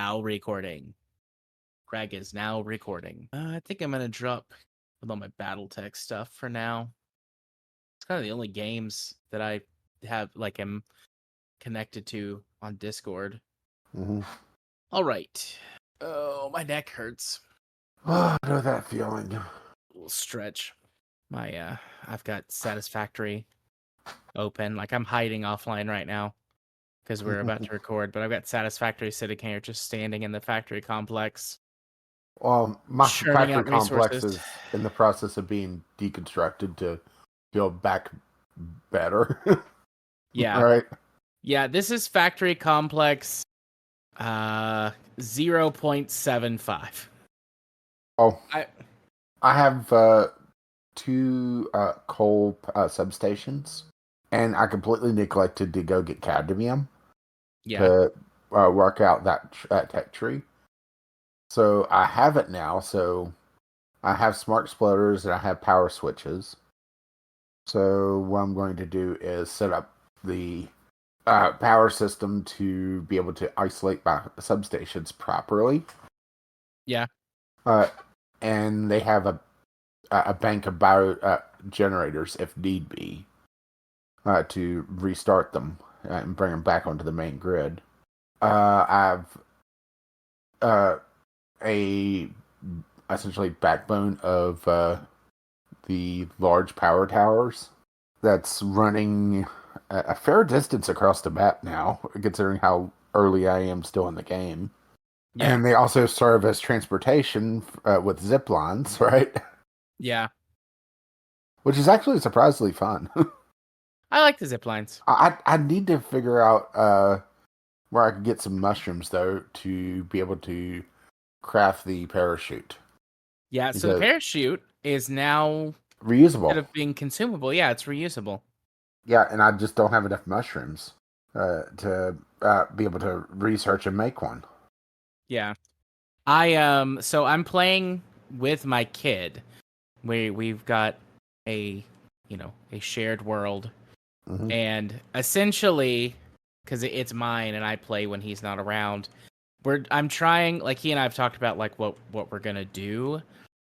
now recording. Greg is now recording. I think I'm going to drop with all my Battletech stuff for now. It's kind of the only games that I have, am connected to on Discord. Mm-hmm. All right. Oh, my neck hurts. Oh, I know that feeling. A little stretch. I've got Satisfactory open. I'm hiding offline right now because we're about to record, but I've got Satisfactory sitting here just standing in the factory complex. Well, my churning factory out complex resources. is in the process of being deconstructed to build back better. Yeah. Right? Yeah, this is factory complex 0.75. Oh, I I have two coal substations, and I completely neglected to go get cadmium to work out that tech tree. So I have it now. So I have smart splitters and I have power switches. So what I'm going to do is set up the power system to be able to isolate my substations properly. Yeah. And they have a bank of bio generators if need be to restart them and bring them back onto the main grid. I have a essentially backbone of the large power towers that's running a fair distance across the map now, considering how early I am still in the game. Yeah. And they also serve as transportation with zip lines, right? Yeah. Which is actually surprisingly fun. I like the zip lines. I need to figure out where I can get some mushrooms, though, to be able to craft the parachute. Yeah, so the parachute is now reusable. instead of being consumable, yeah, it's reusable. Yeah, and I just don't have enough mushrooms to be able to research and make one. Yeah. So I'm playing with my kid. We've got a shared world. Mm-hmm. And essentially, because it's mine and I play when he's not around, I'm trying, he and I have talked about what we're gonna do,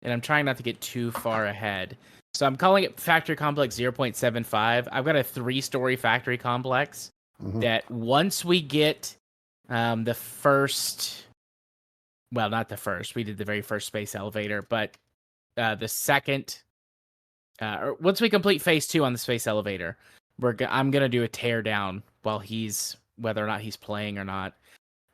and I'm trying not to get too far ahead. So I'm calling it Factory Complex 0.75. I've got a 3-story factory complex that once we get the first, well, not the first, we did the very first space elevator, but the second, or once we complete phase 2 on the space elevator, I'm gonna do a tear down while whether or not he's playing or not,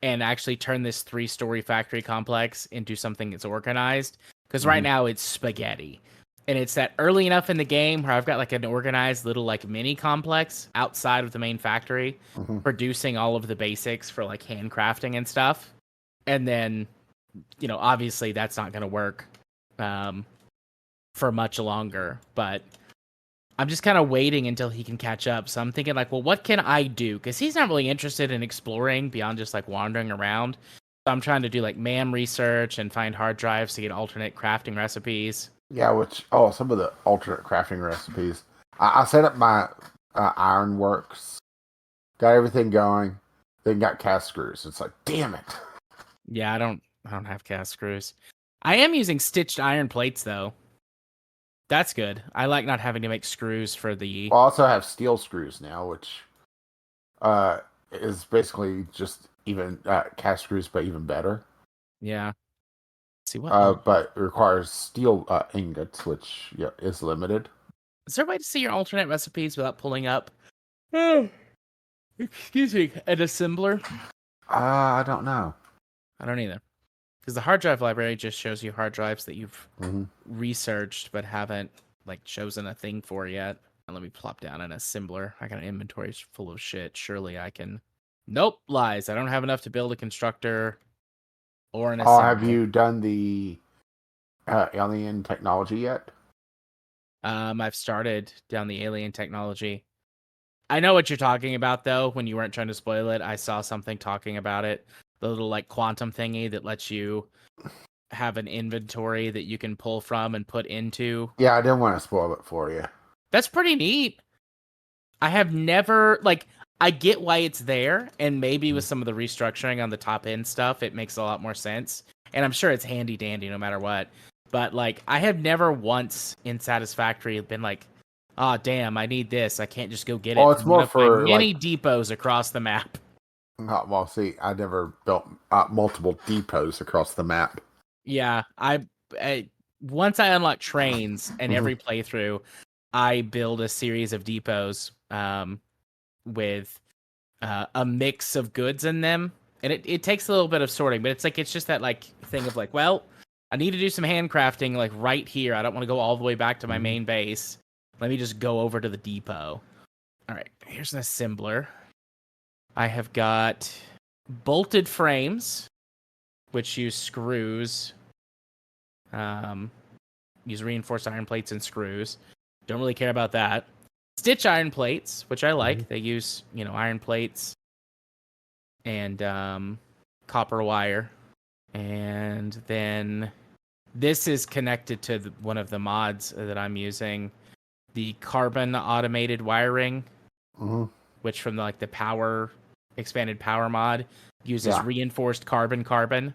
and actually turn this 3-story factory complex into something that's organized. Because right now it's spaghetti, and it's that early enough in the game where I've got an organized little mini complex outside of the main factory, producing all of the basics for handcrafting and stuff. And then, obviously that's not gonna work for much longer, but I'm just kind of waiting until he can catch up. So I'm thinking well, what can I do? Because he's not really interested in exploring beyond just wandering around. So I'm trying to do MAM research and find hard drives to get alternate crafting recipes. Yeah, some of the alternate crafting recipes. I set up my ironworks, got everything going, then got cast screws. It's damn it. Yeah, I don't have cast screws. I am using stitched iron plates though. That's good. I like not having to make screws for the. Well, I also have steel screws now, which is basically just even cast screws, but even better. Yeah. Let's see what. But it requires steel ingots, which is limited. Is there a way to see your alternate recipes without pulling up? Excuse me, an assembler? I don't know. I don't either. Because the hard drive library just shows you hard drives that you've researched but haven't chosen a thing for yet. And let me plop down an assembler. I got an inventory full of shit. Surely I can. Nope, lies. I don't have enough to build a constructor or an assembler. Oh, have you done the alien technology yet? I've started down the alien technology. I know what you're talking about though. When you weren't trying to spoil it, I saw something talking about it. The little quantum thingy that lets you have an inventory that you can pull from and put into. Yeah, I didn't want to spoil it for you. That's pretty neat. I have never I get why it's there, and maybe with some of the restructuring on the top end stuff, it makes a lot more sense. And I'm sure it's handy dandy no matter what. But like, I have never once in Satisfactory been like, "Oh, damn, I need this. I can't just go get Well, it it's from one more of my for many like. depots across the map." Well, see, I never built multiple depots across the map. Yeah, I once I unlock trains, and Hmm. every playthrough, I build a series of depots with a mix of goods in them, and it takes a little bit of sorting, but it's just that like thing of like, well, I need to do some handcrafting like right here. I don't want to go all the way back to my Hmm. main base. Let me just go over to the depot. All right, here's an assembler. I have got bolted frames, which use screws. Um, use reinforced iron plates and screws. Don't really care about that. Stitch iron plates, which I Hmm. like. They use, iron plates and copper wire. And then this is connected to one of the mods that I'm using, the carbon automated wiring, Hmm. which from the power expanded power mod uses Yeah. reinforced carbon Hmm.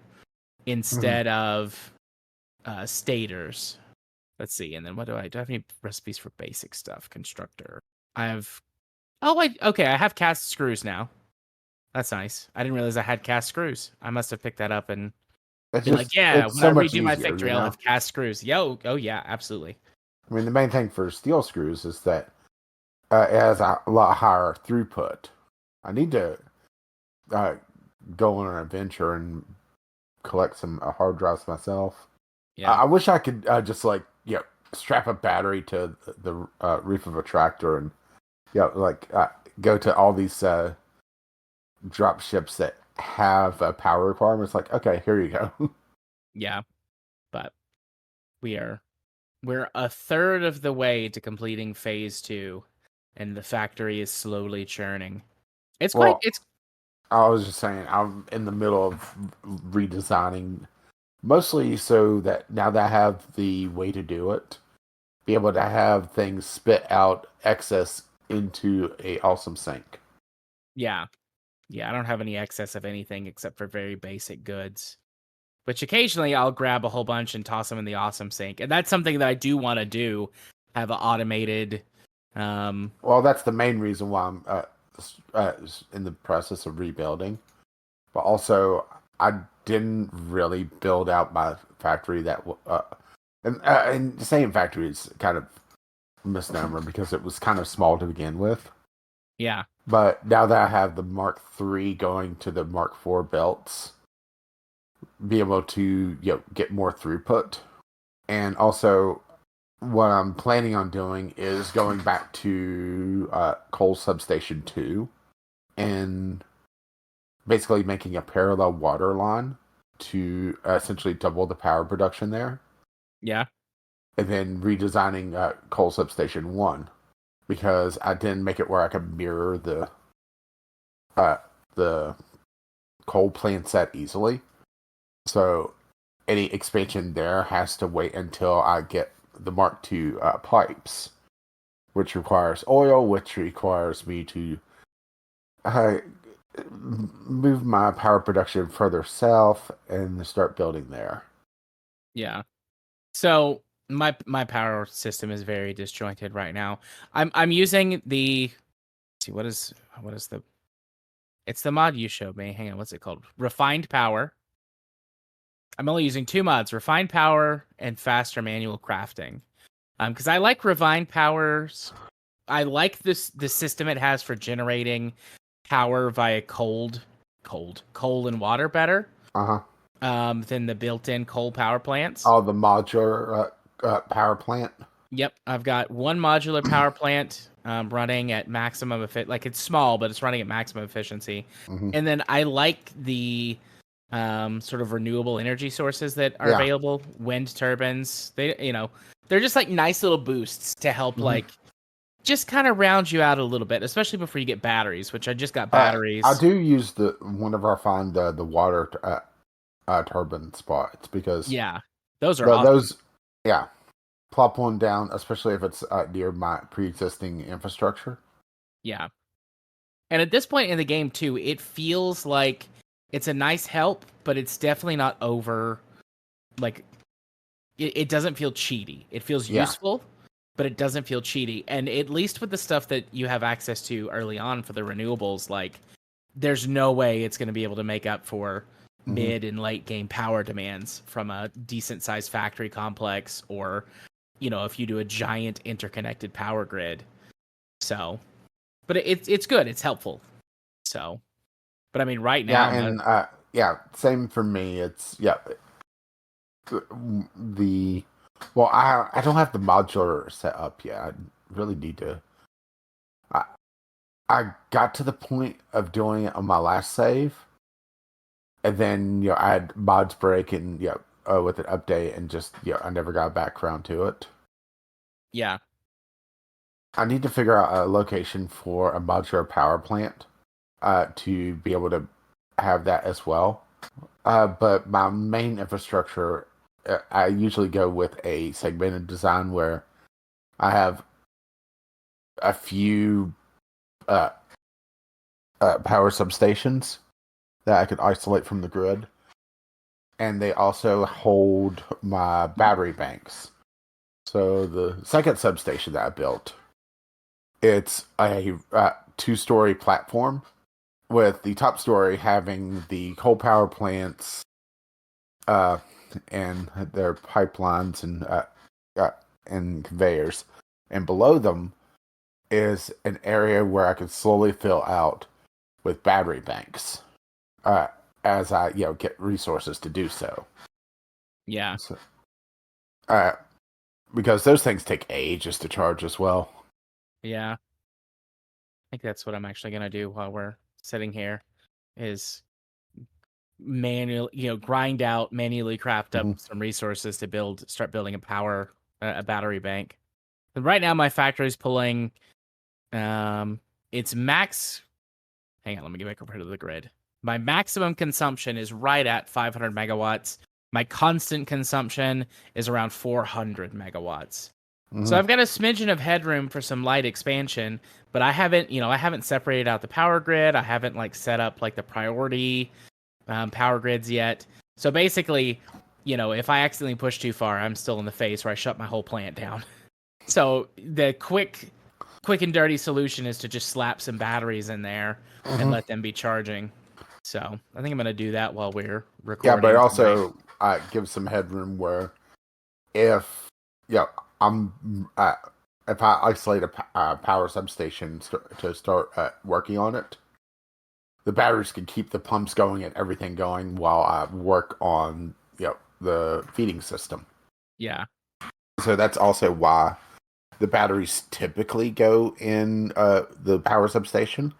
instead of stators. Let's see. And then what do I have any recipes for basic stuff? Constructor. I have. Oh, okay. I have cast screws now. That's nice. I didn't realize I had cast screws. I must have picked that up and It's been like, just yeah, it's when I so much redo my easier, victory, you I'll know. have cast screws. Oh yeah, absolutely. I mean, the main thing for steel screws is that it has a lot higher throughput. I need to uh, go on an adventure and collect some hard drives myself. Yeah. I wish I could just like strap a battery to the roof of a tractor and go to all these drop ships that have a power requirement. It's like, okay, here you go. Yeah. But we are we're a third of the way to completing phase 2, and the factory is slowly churning. It's quite Well, it's I was just saying, I'm in the middle of redesigning, mostly so that now that I have the way to do it, be able to have things spit out excess into a awesome sink. yeah. Yeah, I don't have any excess of anything except for very basic goods. Which occasionally I'll grab a whole bunch and toss them in the awesome sink. And that's something that I do want to do, have an automated Well, that's the main reason why I'm in the process of rebuilding. But also, I didn't really build out my factory and saying factory is kind of a misnomer because it was kind of small to begin with. yeah. But now that I have the Mark III going to the Mark IV belts, be able to get more throughput, and also what I'm planning on doing is going back to coal substation 2 and basically making a parallel water line to essentially double the power production there, Yeah. and then redesigning coal substation 1 because I didn't make it where I could mirror uh, the coal plant set easily. So any expansion there has to wait until I get the Mark II pipes, which requires oil, which requires me to uh, move my power production further south and start building there. Yeah. So my power system is very disjointed right now. I'm using the let's see what is the it's the mod you showed me. Hang on, what's it called? Refined power. I'm only using two mods, refined power and faster manual crafting. Because I like refined powers. I like the system it has for generating power via coal and water better Uh huh. than the built-in coal power plants. Oh, the modular power plant. Yep, I've got one modular power plant running at maximum like it's small, but it's running at maximum efficiency. Hmm. And then I like the sort of renewable energy sources that are Yeah. available. Wind turbines, they're just like nice little boosts to help Hmm. like just kind of round you out a little bit, especially before you get batteries, which I just got I batteries. do use the whenever I find the water turbine spots because Yeah, those are awesome. those yeah plop one down, especially if it's near my pre-existing infrastructure. Yeah. And at this point in the game too, it feels like it's a nice help, but it's definitely not over. Like it doesn't feel cheaty. It feels Yeah. useful, but it doesn't feel cheaty. And at least with the stuff that you have access to early on for the renewables, like there's no way it's going to be able to make up for mid and late game power demands from a decent sized factory complex, or if you do a giant interconnected power grid. So, but it's good. It's helpful. So, but I mean, right Yeah, now, and same for me. It's the well, I don't have the modular set up yet. I really need to. I I got to the point of doing it on my last save, and then I had mods break and with an update, and just I never got back around to it. yeah, I need to figure out a location for a modular power plant to be able to have that as well. But my main infrastructure, I usually go with a segmented design where I have a few power substations that I can isolate from the grid. And they also hold my battery banks. So the second substation that I built, it's a 2-story platform with the top story having the coal power plants and their pipelines and conveyors. And below them is an area where I can slowly fill out with battery banks as I get resources to do so. yeah, So, because those things take ages to charge as well. yeah. I think that's what I'm actually gonna do while we're sitting here, is manually craft up Mm-hmm. some resources to start building a battery bank. And right now, my factory's pulling its max. Hang on, let me get back over to the grid. My maximum consumption is right at 500 megawatts. My constant consumption is around 400 megawatts. So Mm-hmm. I've got a smidgen of headroom for some light expansion, but I haven't separated out the power grid. I haven't set up the priority power grids yet. So basically, if I accidentally push too far, I'm still in the phase where I shut my whole plant down. So the quick and dirty solution is to just slap some batteries in there and let them be charging. So I think I'm gonna do that while we're Yeah, but it recording tonight. also gives some headroom where if I'm if I isolate a power substation to start working on it, the batteries can keep the pumps going and everything going while I work on the feeding system. Yeah, So that's also why the batteries typically go in the power substation.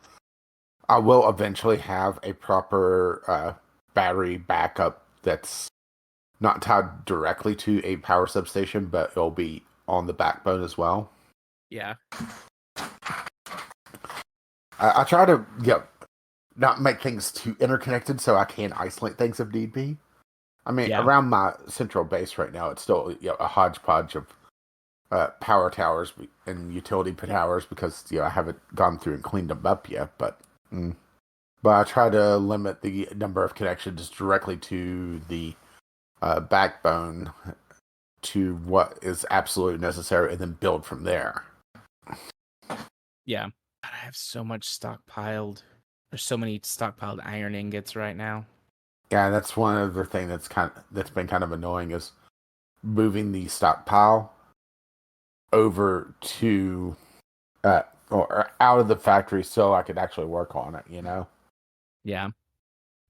I will eventually have a proper battery backup that's not tied directly to a power substation, but it'll be on the backbone as well. yeah, I try to not make things too interconnected so I can isolate things if need be. I mean, yeah, around my central base right now, it's still a hodgepodge of power towers and utility towers because I haven't gone through and cleaned them up yet. But I try to limit the number of connections directly to the backbone to what is absolutely necessary, and then build from there. yeah. God, I have so much stockpiled. There's so many stockpiled iron ingots right now. Yeah, that's one other thing that's been kind of annoying is moving the stockpile over to or out of the factory so I could actually work on it. Yeah.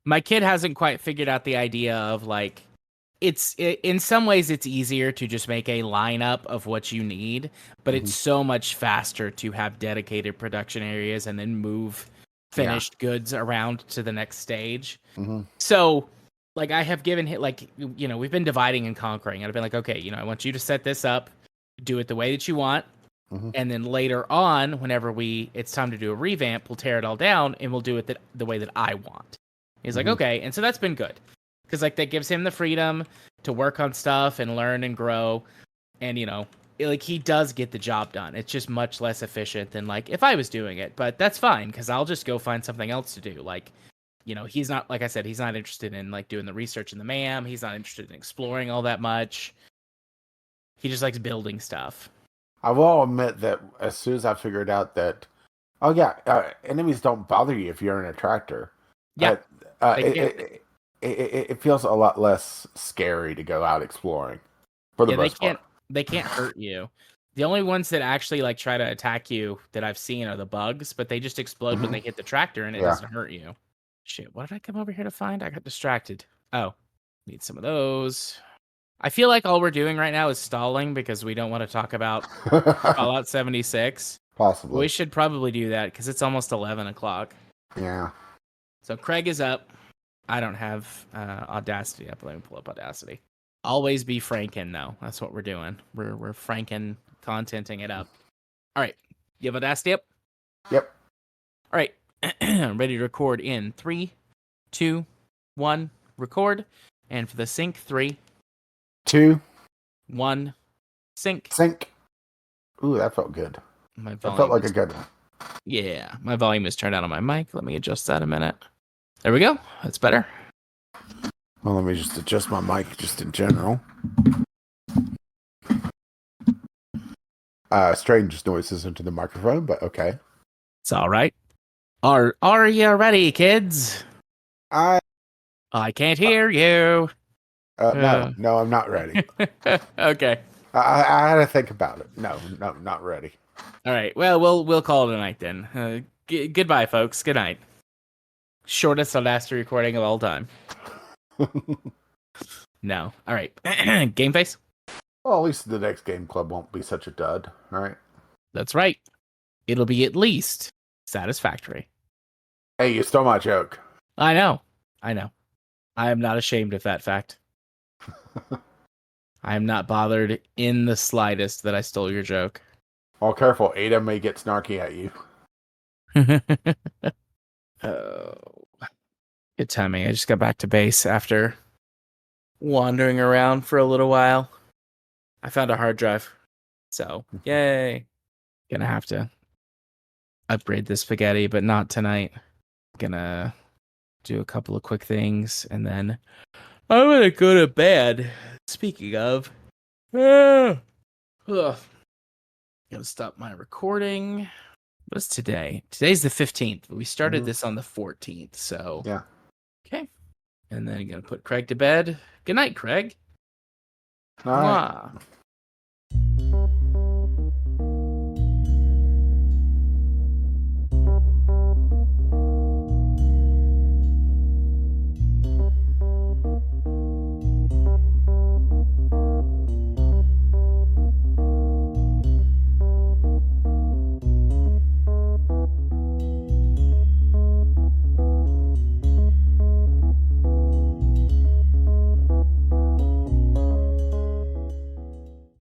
My kid hasn't quite figured out the idea of in some ways it's easier to just make a lineup of what you need, but Mm-hmm. it's so much faster to have dedicated production areas and then move Yeah. finished goods around to the next stage. Mm-hmm. So I have given him we've been dividing and conquering. I've been like, okay, I want you to set this up, do it the way that you want. Mm-hmm. And then later on, whenever it's time to do a revamp, we'll tear it all down and we'll do it the way that I want. He's like, okay. And so that's been good. Because that gives him the freedom to work on stuff and learn and grow. And, like he does get the job done. It's just much less efficient than like if I was doing it, but that's fine because I'll just go find something else to do. Like, he's not, like I said, he's not interested in like doing the research in the MAM. He's not interested in exploring all that much. He just likes building stuff. I will admit that as soon as I figured out that, oh yeah, enemies don't bother you if you're in a tractor. Yeah, It feels a lot less scary to go out exploring. For the most part, they can't hurt you. The only ones that actually like try to attack you that I've seen are the bugs, but they just explode when they hit the tractor and it doesn't hurt you. Shit, what did I come over here to find? I got distracted. Oh, need some of those. I feel like all we're doing right now is stalling because we don't want to talk about Fallout 76. Possibly. We should probably do that because it's almost 11 o'clock. Yeah. So Craig is up. I don't have Audacity up. Let me pull up Audacity. Always be Franken, though. That's what we're doing. We're Franken contenting it up. All right. You have Audacity up? Yep. All right. I'm ready to record in 3, 2, 1. Record. And for the sync, 3, 2, 1. Sync. Ooh, that felt good. That felt like a good one. Yeah. My volume is turned down on my mic. Let me adjust that a minute. There we go. That's better. Well, let me just adjust my mic just in general. Strange noises into the microphone, but okay. It's all right. Are you ready, kids? I can't hear you. No, I'm not ready. Okay. I had to think about it. No, not ready. All right. Well, we'll call it a night then. Goodbye, folks. Good night. Shortest Audacity recording of all time. No. All right. Game face? Well, at least the next game club won't be such a dud, right? That's right. It'll be at least satisfactory. Hey, you stole my joke. I know. I am not ashamed of that fact. I am not bothered in the slightest that I stole your joke. Well, careful. Ada may get snarky at you. Oh. Good timing. I just got back to base after wandering around for a little while. I found a hard drive. So, yay. Gonna have to upgrade this spaghetti, but not tonight. Gonna do a couple of quick things, and then I'm gonna go to bed. Speaking of, gonna stop my recording. What's today? Today's the 15th. We started this on the 14th, so yeah. Okay. And then gonna put Craig to bed. Good night, Craig. All right.